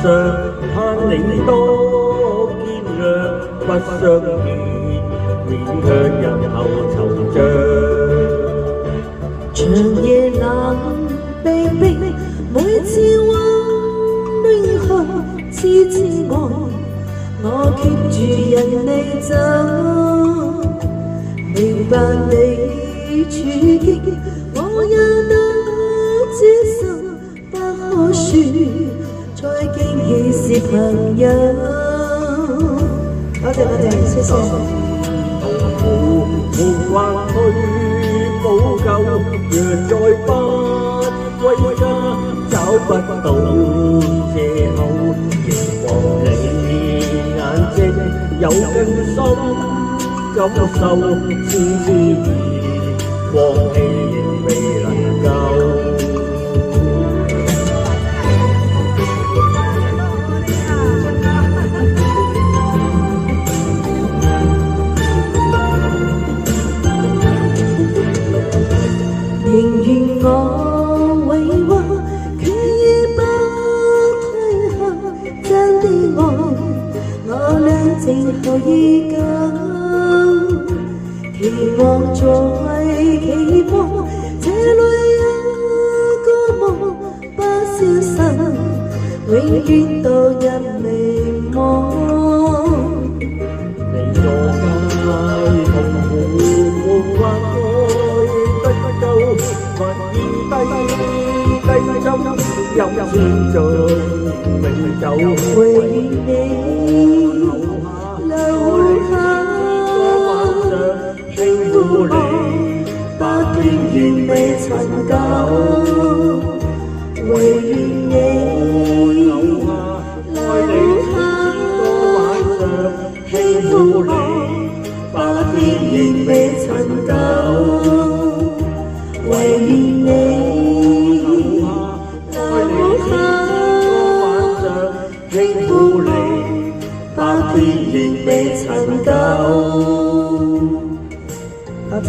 上盼你多見諒，不相見，面向日後惆悵。長夜冷冰冰，每次溫暖後痴痴愛，我決住人離走。明白你處境，我也得接受，不可說再經已是朋友。多謝，謝謝。無話去補救，若再不歸家，找不到借口，凝望你眼睛，有更深感受，先知已放棄仍未能夠。寧願我委屈，決意不退後，真的愛，我倆靜候已久，期望再期望，這裏有個夢不消失，永遠墮入迷惘。你坐街痛苦沒法愛得夠，還見低斟飲先盡明酒，唯願你留下，輕撫你，百天願未曾夠，唯願你留下，輕撫你，百天願未曾夠，唯願你留下，輕撫你，百天願未曾夠。多謝。